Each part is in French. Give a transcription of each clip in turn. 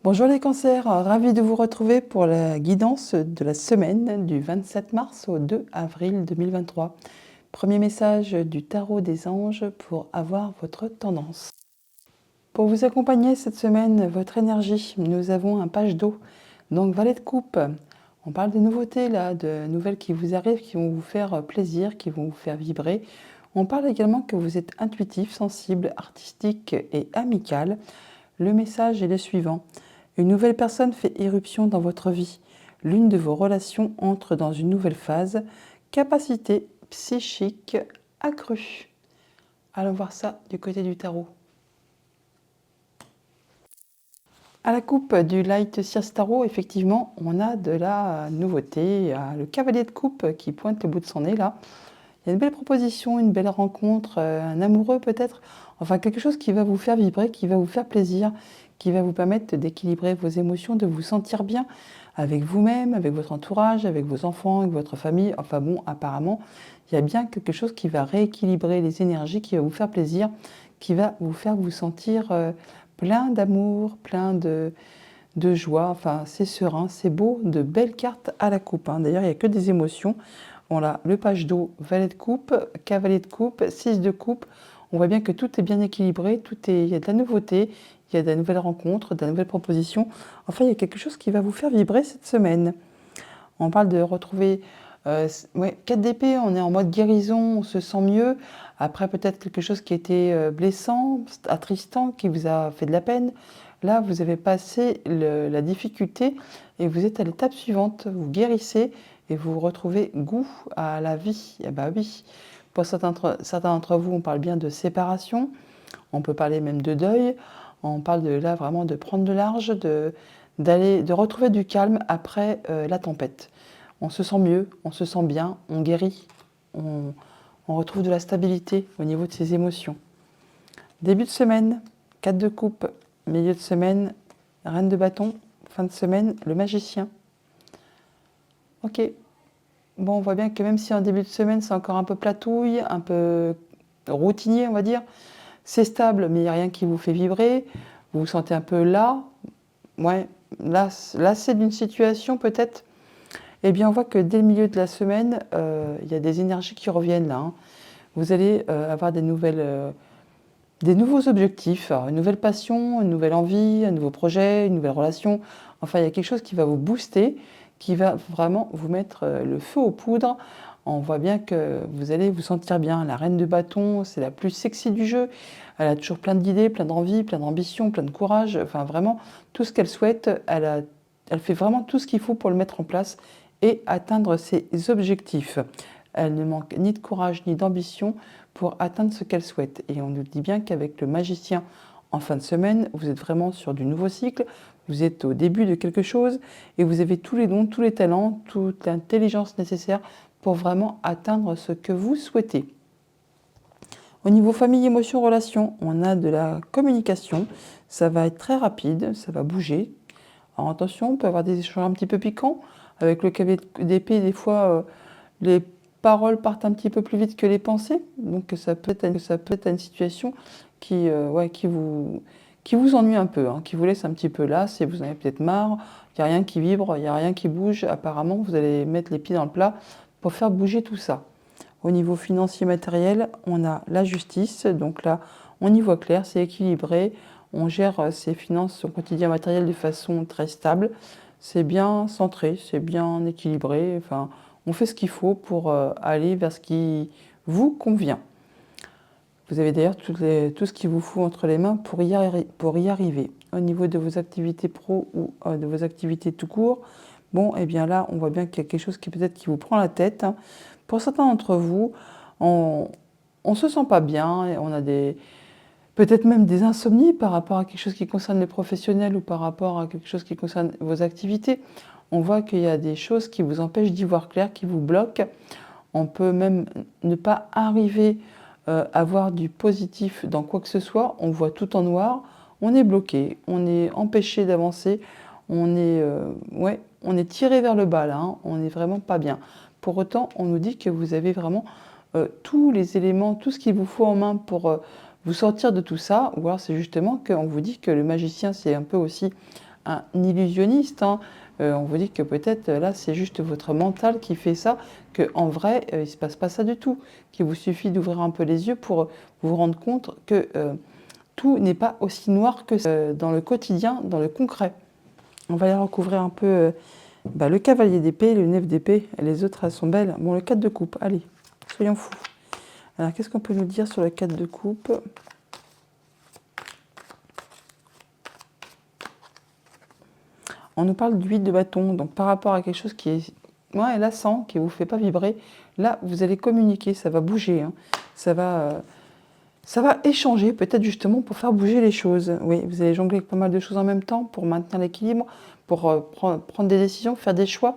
Bonjour les cancers, ravi de vous retrouver pour la guidance de la semaine du 27 mars au 2 avril 2023. Premier message du tarot des anges pour avoir votre tendance. Pour vous accompagner cette semaine, votre énergie, nous avons un page d'eau, donc valet de coupe. On parle de nouveautés là, de nouvelles qui vous arrivent, qui vont vous faire plaisir, qui vont vous faire vibrer. On parle également que vous êtes intuitif, sensible, artistique et amical. Le message est le suivant. Une nouvelle personne fait irruption dans votre vie. L'une de vos relations entre dans une nouvelle phase. Capacité psychique accrue. Allons voir ça du côté du tarot. À la coupe du Light Sears Tarot, effectivement, on a de la nouveauté. Le cavalier de coupe qui pointe le bout de son nez là. Il y a une belle proposition, une belle rencontre, un amoureux peut-être. Enfin, quelque chose qui va vous faire vibrer, qui va vous faire plaisir, qui va vous permettre d'équilibrer vos émotions, de vous sentir bien avec vous-même, avec votre entourage, avec vos enfants, avec votre famille. Enfin bon, apparemment, il y a bien quelque chose qui va rééquilibrer les énergies, qui va vous faire plaisir, qui va vous faire vous sentir plein d'amour, plein de joie. Enfin, c'est serein, c'est beau, de belles cartes à la coupe. D'ailleurs, il n'y a que des émotions. Voilà, le page d'eau, valet de coupe, cavalier de coupe, 6 de coupe. On voit bien que tout est bien équilibré, il y a de la nouveauté, il y a de nouvelles rencontres, de nouvelles propositions. Enfin, il y a quelque chose qui va vous faire vibrer cette semaine. On parle de retrouver 4 d'épée, on est en mode guérison, on se sent mieux. Après, peut-être quelque chose qui était blessant, attristant, qui vous a fait de la peine. Là, vous avez passé la difficulté et vous êtes à l'étape suivante. Vous guérissez et vous retrouvez goût à la vie. Eh bien oui, pour certains d'entre vous, on parle bien de séparation. On peut parler même de deuil. On parle là vraiment de prendre de large, de retrouver du calme après la tempête. On se sent mieux, on se sent bien, on guérit, on retrouve de la stabilité au niveau de ses émotions. Début de semaine, 4 de coupe, milieu de semaine, reine de bâton, fin de semaine, le magicien. Ok, bon, on voit bien que même si en début de semaine c'est encore un peu platouille, un peu routinier on va dire, c'est stable mais il n'y a rien qui vous fait vibrer, vous vous sentez un peu là, ouais, là c'est d'une situation peut-être. Eh bien, on voit que dès le milieu de la semaine, il y a des énergies qui reviennent là. Vous allez avoir des nouveaux objectifs, alors une nouvelle passion, une nouvelle envie, un nouveau projet, une nouvelle relation. Enfin, il y a quelque chose qui va vous booster, qui va vraiment vous mettre le feu aux poudres. On voit bien que vous allez vous sentir bien. La reine de bâton, c'est la plus sexy du jeu. Elle a toujours plein d'idées, plein d'envies, plein d'ambitions, plein de courage. Enfin, vraiment, tout ce qu'elle souhaite, elle fait vraiment tout ce qu'il faut pour le mettre en place et atteindre ses objectifs. Elle ne manque ni de courage ni d'ambition pour atteindre ce qu'elle souhaite. Et on nous dit bien qu'avec le magicien en fin de semaine, vous êtes vraiment sur du nouveau cycle, vous êtes au début de quelque chose et vous avez tous les dons, tous les talents, toute l'intelligence nécessaire pour vraiment atteindre ce que vous souhaitez. Au niveau famille, émotion, relation, on a de la communication, ça va être très rapide, ça va bouger. Alors attention, on peut avoir des échanges un petit peu piquants. Avec le cavalier d'épée, des fois, les paroles partent un petit peu plus vite que les pensées. Donc ça peut être une situation qui vous ennuie un peu, qui vous laisse un petit peu là. Si vous en avez peut-être marre, il n'y a rien qui vibre, il n'y a rien qui bouge. Apparemment, vous allez mettre les pieds dans le plat pour faire bouger tout ça. Au niveau financier matériel, on a la justice. Donc là, on y voit clair, c'est équilibré. On gère ses finances, son quotidien matériel de façon très stable. C'est bien centré, c'est bien équilibré. Enfin, on fait ce qu'il faut pour aller vers ce qui vous convient. Vous avez d'ailleurs tout ce qu'il vous faut entre les mains pour y arriver. Au niveau de vos activités pro ou de vos activités tout court, bon, et bien là, on voit bien qu'il y a quelque chose qui peut-être qui vous prend la tête. Pour certains d'entre vous, on ne se sent pas bien, et on a peut-être même des insomnies par rapport à quelque chose qui concerne les professionnels ou par rapport à quelque chose qui concerne vos activités. On voit qu'il y a des choses qui vous empêchent d'y voir clair, qui vous bloquent. On peut même ne pas arriver à voir du positif dans quoi que ce soit. On voit tout en noir, on est bloqué, on est empêché d'avancer, on est tiré vers le bas là, on n'est vraiment pas bien. Pour autant, on nous dit que vous avez vraiment tous les éléments, tout ce qu'il vous faut en main pour vous sortir de tout ça, ou alors c'est justement qu'on vous dit que le magicien, c'est un peu aussi un illusionniste, hein. On vous dit que peut-être là, c'est juste votre mental qui fait ça, qu'en vrai, il ne se passe pas ça du tout. Qu'il vous suffit d'ouvrir un peu les yeux pour vous rendre compte que tout n'est pas aussi noir que dans le quotidien, dans le concret. On va aller recouvrir un peu le cavalier d'épée, le 9 d'épée, les autres elles sont belles. Bon, le 4 de coupe, allez, soyons fous. Alors, qu'est-ce qu'on peut nous dire sur le 4 de coupe? On nous parle d'huile de bâton, donc par rapport à quelque chose qui est lassant, qui ne vous fait pas vibrer, là, vous allez communiquer, ça va bouger, hein. Ça va échanger, peut-être justement pour faire bouger les choses. Oui, vous allez jongler avec pas mal de choses en même temps pour maintenir l'équilibre, pour prendre des décisions, faire des choix.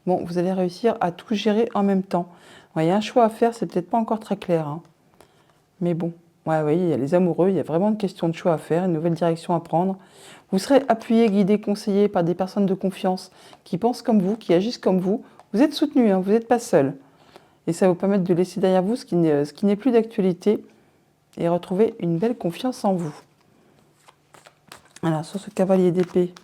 Bon, vous allez réussir à tout gérer en même temps. Il y a un choix à faire, c'est peut-être pas encore très clair, hein. Mais bon, oui, il y a les amoureux, il y a vraiment une question de choix à faire, une nouvelle direction à prendre. Vous serez appuyé, guidé, conseillé par des personnes de confiance qui pensent comme vous, qui agissent comme vous. Vous êtes soutenu, hein, vous n'êtes pas seul. Et ça va vous permettre de laisser derrière vous ce qui n'est plus d'actualité et retrouver une belle confiance en vous. Alors, sur ce cavalier d'épée,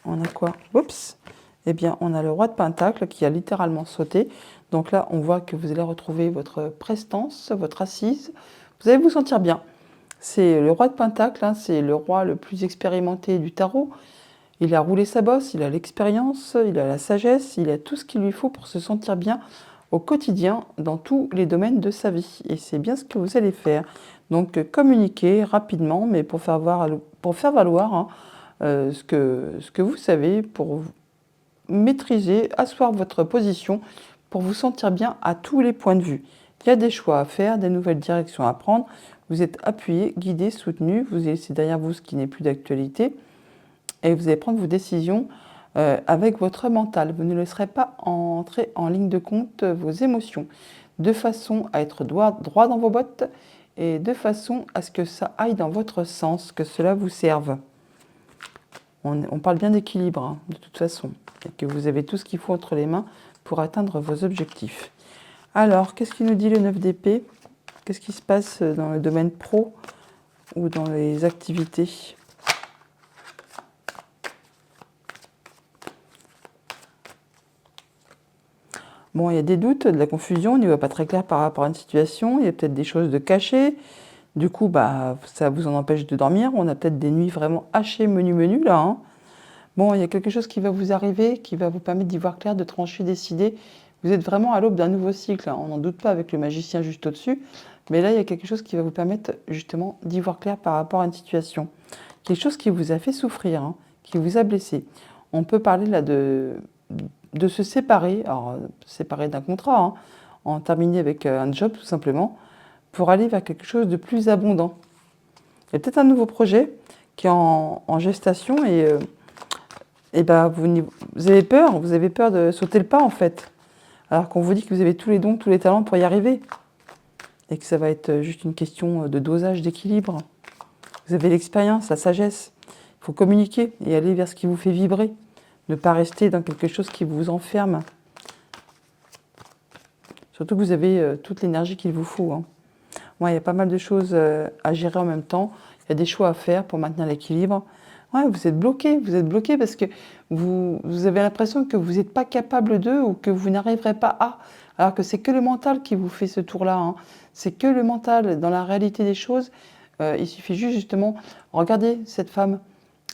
on a quoi? Oups! Eh bien, on a le roi de Pentacle qui a littéralement sauté. Donc là, on voit que vous allez retrouver votre prestance, votre assise. Vous allez vous sentir bien. C'est le roi de Pentacle, hein, c'est le roi le plus expérimenté du tarot. Il a roulé sa bosse, il a l'expérience, il a la sagesse, il a tout ce qu'il lui faut pour se sentir bien au quotidien dans tous les domaines de sa vie. Et c'est bien ce que vous allez faire. Donc communiquer rapidement, mais pour faire valoir hein, ce que vous savez, pour maîtriser, asseoir votre position, pour vous sentir bien à tous les points de vue. Il y a des choix à faire, des nouvelles directions à prendre. Vous êtes appuyé, guidé, soutenu. Vous laissez derrière vous ce qui n'est plus d'actualité. Et vous allez prendre vos décisions avec votre mental. Vous ne laisserez pas entrer en ligne de compte vos émotions, de façon à être droit dans vos bottes et de façon à ce que ça aille dans votre sens, que cela vous serve. On parle bien d'équilibre, hein, de toute façon, et que vous avez tout ce qu'il faut entre les mains pour atteindre vos objectifs. Alors, qu'est-ce qu'il nous dit le 9 d'épée? Qu'est-ce qui se passe dans le domaine pro ou dans les activités? Bon, il y a des doutes, de la confusion, on n'y voit pas très clair par rapport à une situation, il y a peut-être des choses de cachées, du coup, ça vous en empêche de dormir, on a peut-être des nuits vraiment hachées, menu là, hein. Bon, il y a quelque chose qui va vous arriver, qui va vous permettre d'y voir clair, de trancher, décider. Vous êtes vraiment à l'aube d'un nouveau cycle, hein. On n'en doute pas avec le magicien juste au-dessus, mais là, il y a quelque chose qui va vous permettre justement d'y voir clair par rapport à une situation. Quelque chose qui vous a fait souffrir, hein, qui vous a blessé. On peut parler là de se séparer, alors séparer d'un contrat, hein, en terminer avec un job tout simplement, pour aller vers quelque chose de plus abondant. Il y a peut-être un nouveau projet qui est en gestation et vous avez peur de sauter le pas en fait, alors qu'on vous dit que vous avez tous les dons, tous les talents pour y arriver, et que ça va être juste une question de dosage, d'équilibre. Vous avez l'expérience, la sagesse, il faut communiquer et aller vers ce qui vous fait vibrer. Ne pas rester dans quelque chose qui vous enferme. Surtout que vous avez toute l'énergie qu'il vous faut, hein. Il y a pas mal de choses à gérer en même temps. Il y a des choix à faire pour maintenir l'équilibre. Vous êtes bloqué parce que vous avez l'impression que vous n'êtes pas capable d'eux ou que vous n'arriverez pas à. Alors que c'est que le mental qui vous fait ce tour-là, hein. C'est que le mental. Dans la réalité des choses, il suffit juste justement, regardez cette femme.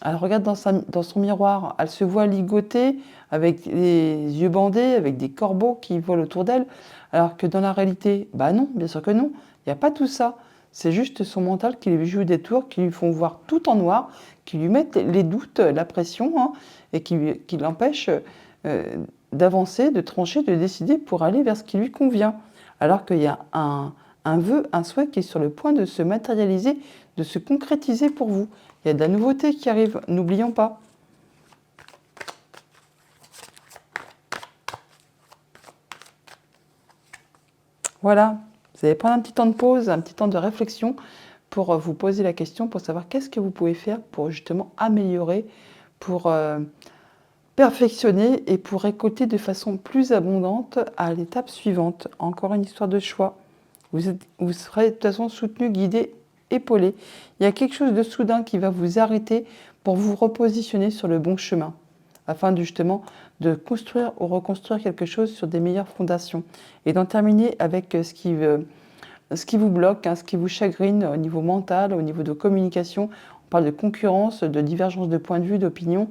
Elle regarde dans son miroir, elle se voit ligotée, avec les yeux bandés, avec des corbeaux qui volent autour d'elle, alors que dans la réalité, non, bien sûr que non, il n'y a pas tout ça. C'est juste son mental qui lui joue des tours, qui lui font voir tout en noir, qui lui mettent les doutes, la pression, hein, et qui l'empêchent d'avancer, de trancher, de décider pour aller vers ce qui lui convient. Alors qu'il y a un vœu, un souhait qui est sur le point de se matérialiser, de se concrétiser pour vous. Il y a de la nouveauté qui arrive, n'oublions pas. Voilà, vous allez prendre un petit temps de pause, un petit temps de réflexion pour vous poser la question, pour savoir qu'est-ce que vous pouvez faire pour justement améliorer, pour perfectionner et pour récolter de façon plus abondante à l'étape suivante. Encore une histoire de choix. Vous serez de toute façon soutenu, guidé, épaulé. Il y a quelque chose de soudain qui va vous arrêter pour vous repositionner sur le bon chemin, afin justement de construire ou reconstruire quelque chose sur des meilleures fondations et d'en terminer avec ce qui vous bloque, hein, ce qui vous chagrine au niveau mental, au niveau de communication. On parle de concurrence, de divergence de point de vue, d'opinion,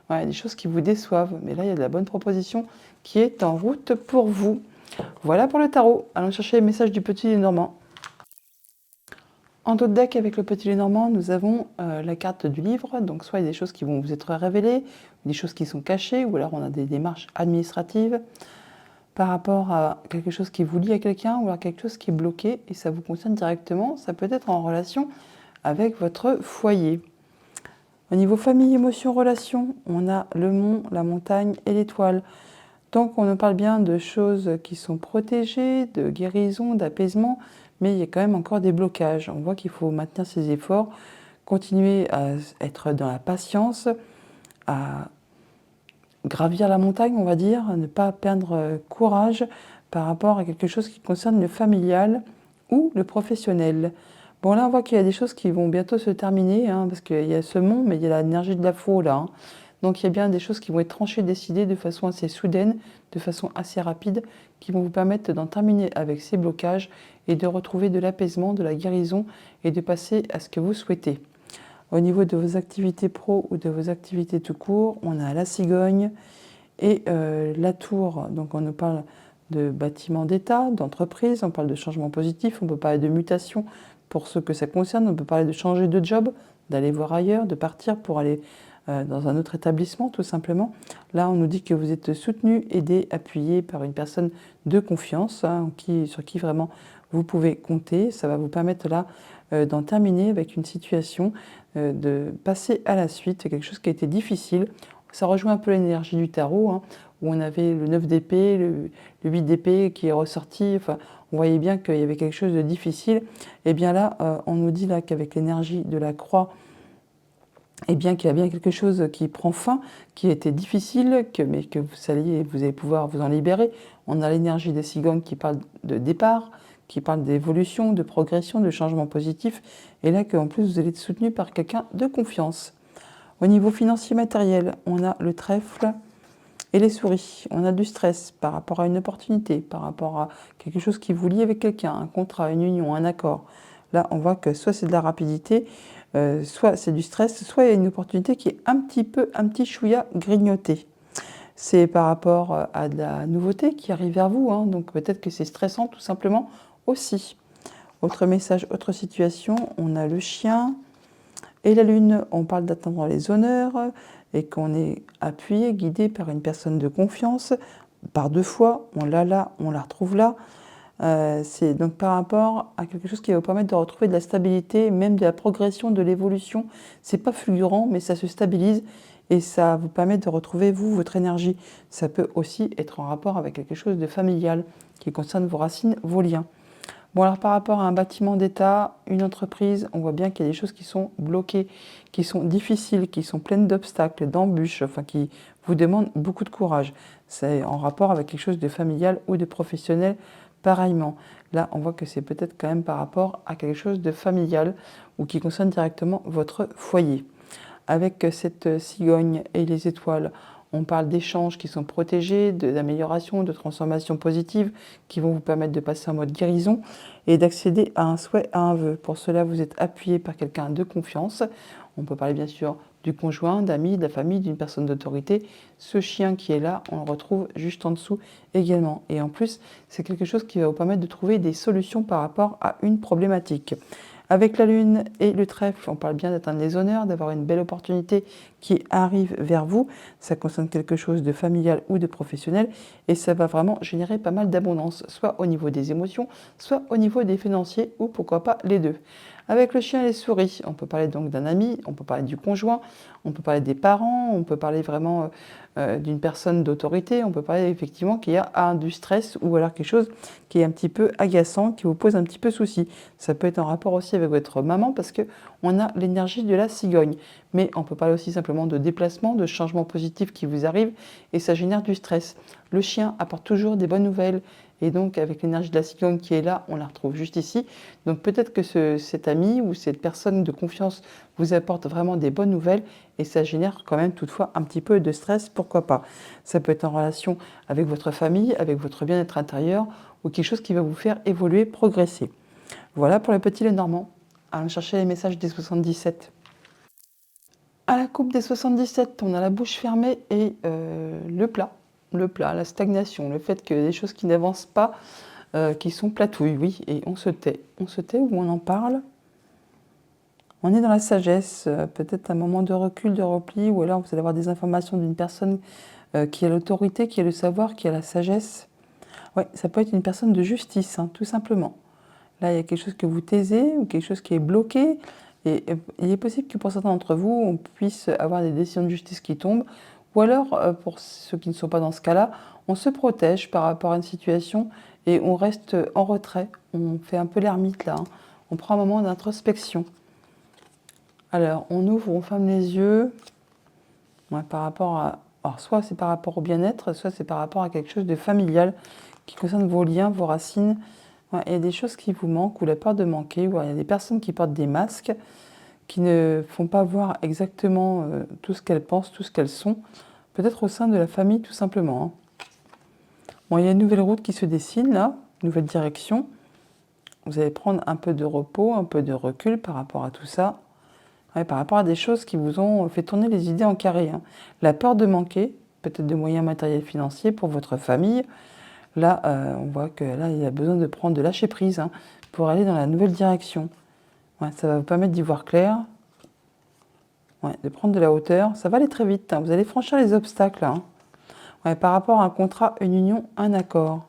ouais, des choses qui vous déçoivent. Mais là, il y a de la bonne proposition qui est en route pour vous. Voilà pour le tarot. Allons chercher les messages du petit Lénormand. En d'autres deck, avec le petit Lénormand, nous avons la carte du livre. Donc, soit il y a des choses qui vont vous être révélées, des choses qui sont cachées, ou alors on a des démarches administratives par rapport à quelque chose qui vous lie à quelqu'un, ou alors quelque chose qui est bloqué, et ça vous concerne directement. Ça peut être en relation avec votre foyer. Au niveau famille, émotion, relation, on a le mont, la montagne et l'étoile. Donc on nous parle bien de choses qui sont protégées, de guérison, d'apaisement, mais il y a quand même encore des blocages. On voit qu'il faut maintenir ses efforts, continuer à être dans la patience, à gravir la montagne, on va dire, à ne pas perdre courage par rapport à quelque chose qui concerne le familial ou le professionnel. Bon, là, on voit qu'il y a des choses qui vont bientôt se terminer, hein, parce qu'il y a ce mont, mais il y a l'énergie de la faux, là. Hein. Donc, il y a bien des choses qui vont être tranchées, décidées de façon assez soudaine, de façon assez rapide, qui vont vous permettre d'en terminer avec ces blocages et de retrouver de l'apaisement, de la guérison et de passer à ce que vous souhaitez. Au niveau de vos activités pro ou de vos activités tout court, on a la cigogne et la tour. Donc, on nous parle de bâtiments d'État, d'entreprise, on parle de changement positif, on peut parler de mutation pour ceux que ça concerne, on peut parler de changer de job, d'aller voir ailleurs, de partir pour aller dans un autre établissement tout simplement. Là, on nous dit que vous êtes soutenu, aidé, appuyé par une personne de confiance, hein, sur qui vraiment vous pouvez compter. Ça va vous permettre là d'en terminer avec une situation, de passer à la suite, quelque chose qui a été difficile. Ça rejoint un peu l'énergie du tarot, hein, où on avait le 9 d'épée, le 8 d'épée qui est ressorti. Enfin, on voyait bien qu'il y avait quelque chose de difficile. Et bien là, on nous dit là qu'avec l'énergie de la croix, et bien qu'il y a bien quelque chose qui prend fin, qui était difficile, mais que vous allez pouvoir vous en libérer. On a l'énergie des cigognes qui parle de départ, qui parle d'évolution, de progression, de changement positif. Et là, qu'en plus, vous allez être soutenu par quelqu'un de confiance. Au niveau financier matériel, on a le trèfle et les souris. On a du stress par rapport à une opportunité, par rapport à quelque chose qui vous lie avec quelqu'un, un contrat, une union, un accord. Là, on voit que soit c'est de la rapidité, soit c'est du stress, soit il y a une opportunité qui est un petit chouïa grignotée. C'est par rapport à de la nouveauté qui arrive vers vous, hein, donc peut-être que c'est stressant tout simplement aussi. Autre message, autre situation, on a le chien et la lune. On parle d'atteindre les honneurs et qu'on est appuyé, guidé par une personne de confiance, par deux fois, on l'a là, on la retrouve là. C'est donc par rapport à quelque chose qui va vous permettre de retrouver de la stabilité, même de la progression, de l'évolution. C'est pas fulgurant, mais ça se stabilise et ça vous permet de retrouver, vous, votre énergie. Ça peut aussi être en rapport avec quelque chose de familial qui concerne vos racines, vos liens. Bon, alors par rapport à un bâtiment d'État, une entreprise, on voit bien qu'il y a des choses qui sont bloquées, qui sont difficiles, qui sont pleines d'obstacles, d'embûches, enfin qui vous demandent beaucoup de courage. C'est en rapport avec quelque chose de familial ou de professionnel. Pareillement, là, on voit que c'est peut-être quand même par rapport à quelque chose de familial ou qui concerne directement votre foyer. Avec cette cigogne et les étoiles, on parle d'échanges qui sont protégés, d'amélioration, de transformation positive qui vont vous permettre de passer en mode guérison et d'accéder à un souhait, à un vœu. Pour cela, vous êtes appuyé par quelqu'un de confiance. On peut parler bien sûr du conjoint, d'amis, de la famille, d'une personne d'autorité. Ce chien qui est là, on le retrouve juste en dessous également. Et en plus, c'est quelque chose qui va vous permettre de trouver des solutions par rapport à une problématique. Avec la lune et le trèfle, on parle bien d'atteindre les honneurs, d'avoir une belle opportunité qui arrive vers vous. Ça concerne quelque chose de familial ou de professionnel et ça va vraiment générer pas mal d'abondance, soit au niveau des émotions, soit au niveau des financiers ou pourquoi pas les deux. Avec le chien et les souris, on peut parler donc d'un ami, on peut parler du conjoint, on peut parler des parents, on peut parler vraiment d'une personne d'autorité, on peut parler effectivement qu'il y a du stress ou alors quelque chose qui est un petit peu agaçant, qui vous pose un petit peu souci. Ça peut être en rapport aussi avec votre maman parce qu'on a l'énergie de la cigogne. Mais on peut parler aussi simplement de déplacement, de changements positifs qui vous arrivent et ça génère du stress. Le chien apporte toujours des bonnes nouvelles et donc avec l'énergie de la cyclone qui est là, on la retrouve juste ici. Donc peut-être que cet ami ou cette personne de confiance vous apporte vraiment des bonnes nouvelles et ça génère quand même toutefois un petit peu de stress, pourquoi pas. Ça peut être en relation avec votre famille, avec votre bien-être intérieur ou quelque chose qui va vous faire évoluer, progresser. Voilà pour le petit Lenormand. Allons chercher les messages des 77. À la coupe des 77, on a la bouche fermée et le plat. Le plat, la stagnation, le fait que des choses qui n'avancent pas, qui sont platouilles, oui, et on se tait. On se tait ou on en parle. On est dans la sagesse, peut-être un moment de recul, de repli, ou alors vous allez avoir des informations d'une personne qui a l'autorité, qui a le savoir, qui a la sagesse. Oui, ça peut être une personne de justice, hein, tout simplement. Là, il y a quelque chose que vous taisez ou quelque chose qui est bloqué. Et il est possible que pour certains d'entre vous, on puisse avoir des décisions de justice qui tombent. Ou alors, pour ceux qui ne sont pas dans ce cas-là, on se protège par rapport à une situation et on reste en retrait. On fait un peu l'ermite là, hein. On prend un moment d'introspection. Alors, on ouvre, on ferme les yeux. Ouais, par rapport à... Alors, soit c'est par rapport au bien-être, soit c'est par rapport à quelque chose de familial qui concerne vos liens, vos racines. Ouais, il y a des choses qui vous manquent ou la peur de manquer. Ou il y a des personnes qui portent des masques qui ne font pas voir exactement tout ce qu'elles pensent, tout ce qu'elles sont. Peut-être au sein de la famille, tout simplement, hein. Bon, il y a une nouvelle route qui se dessine, là, une nouvelle direction. Vous allez prendre un peu de repos, un peu de recul par rapport à tout ça. Ouais, par rapport à des choses qui vous ont fait tourner les idées en carré, hein. La peur de manquer, peut-être de moyens matériels financiers pour votre famille. Là, on voit que là, il y a besoin de prendre de lâcher prise, hein, pour aller dans la nouvelle direction. Ouais, ça va vous permettre d'y voir clair. Ouais, de prendre de la hauteur. Ça va aller très vite, hein. Vous allez franchir les obstacles, là, hein. Ouais, par rapport à un contrat, une union, un accord.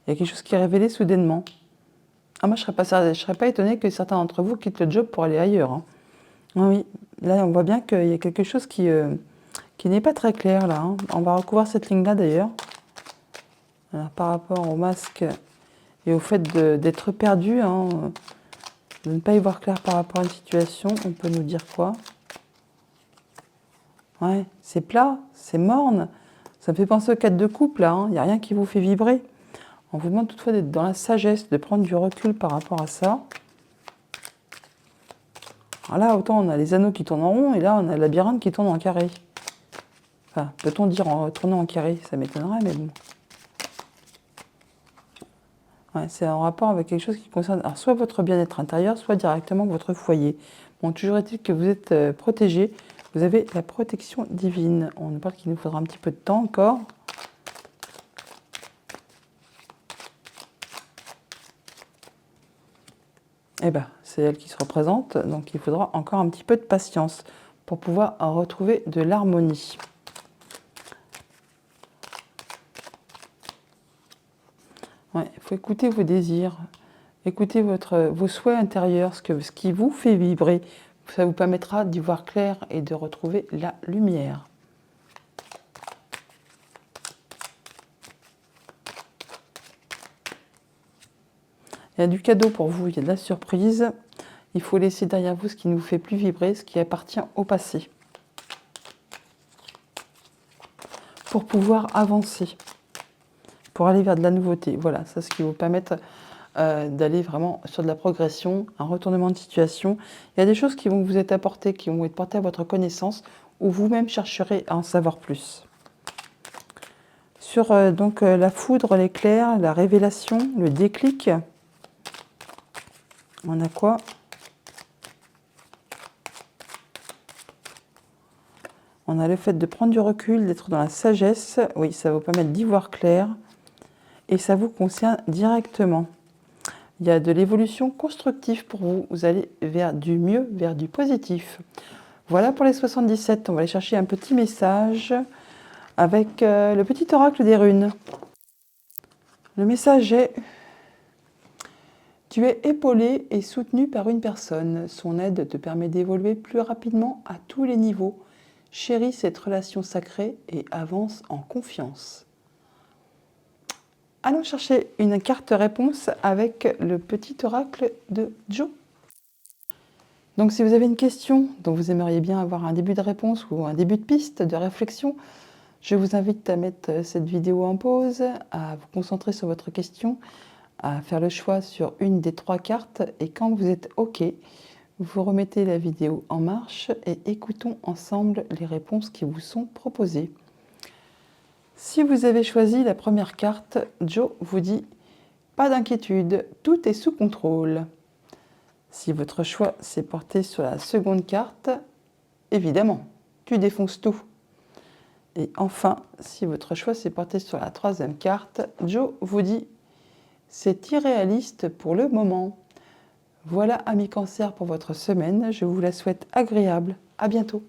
Il y a quelque chose qui est révélé soudainement. Ah, moi, je ne serais pas étonnée que certains d'entre vous quittent le job pour aller ailleurs, hein. Ah oui, là, on voit bien qu'il y a quelque chose qui n'est pas très clair, là, hein. On va recouvrir cette ligne-là, d'ailleurs. Alors, par rapport au masque et au fait d'être perdu, hein, de ne pas y voir clair par rapport à une situation, on peut nous dire quoi? Ouais, c'est plat, c'est morne. Ça me fait penser au 4 de coupe, là, hein. Il n'y a rien qui vous fait vibrer. On vous demande toutefois d'être dans la sagesse, de prendre du recul par rapport à ça. Alors là, autant on a les anneaux qui tournent en rond, et là, on a le labyrinthe qui tourne en carré. Enfin, peut-on dire tourner en carré? Ça m'étonnerait, mais bon. Ouais, c'est en rapport avec quelque chose qui concerne alors, soit votre bien-être intérieur, soit directement votre foyer. Bon, toujours est-il que vous êtes protégé. Vous avez la protection divine. On nous parle qu'il nous faudra un petit peu de temps encore. Eh bien, c'est elle qui se représente, donc il faudra encore un petit peu de patience pour pouvoir retrouver de l'harmonie. Ouais, il faut écouter vos désirs, écouter vos souhaits intérieurs, ce qui vous fait vibrer. Ça vous permettra d'y voir clair et de retrouver la lumière. Il y a du cadeau pour vous, il y a de la surprise. Il faut laisser derrière vous ce qui ne vous fait plus vibrer, ce qui appartient au passé. Pour pouvoir avancer, pour aller vers de la nouveauté. Voilà, c'est ce qui vous permet d'aller vraiment sur de la progression, un retournement de situation. Il y a des choses qui vont vous être apportées, qui vont être portées à votre connaissance, ou vous-même chercherez à en savoir plus. Sur donc la foudre, l'éclair, la révélation, le déclic, on a quoi? On a le fait de prendre du recul, d'être dans la sagesse. Oui, ça va vous permettre d'y voir clair. Et ça vous concerne directement. Il y a de l'évolution constructive pour vous. Vous allez vers du mieux, vers du positif. Voilà pour les 77. On va aller chercher un petit message avec le petit oracle des runes. Le message est: tu es épaulé et soutenu par une personne. Son aide te permet d'évoluer plus rapidement à tous les niveaux. Chéris cette relation sacrée et avance en confiance. Allons chercher une carte réponse avec le petit oracle de Joe. Donc si vous avez une question dont vous aimeriez bien avoir un début de réponse ou un début de piste de réflexion, je vous invite à mettre cette vidéo en pause, à vous concentrer sur votre question, à faire le choix sur une des 3 cartes et quand vous êtes OK, vous remettez la vidéo en marche et écoutons ensemble les réponses qui vous sont proposées. Si vous avez choisi la première carte, Joe vous dit « Pas d'inquiétude, tout est sous contrôle ». Si votre choix s'est porté sur la seconde carte, évidemment, tu défonces tout. Et enfin, si votre choix s'est porté sur la troisième carte, Joe vous dit « C'est irréaliste pour le moment ». Voilà, amis Cancer, pour votre semaine. Je vous la souhaite agréable. À bientôt.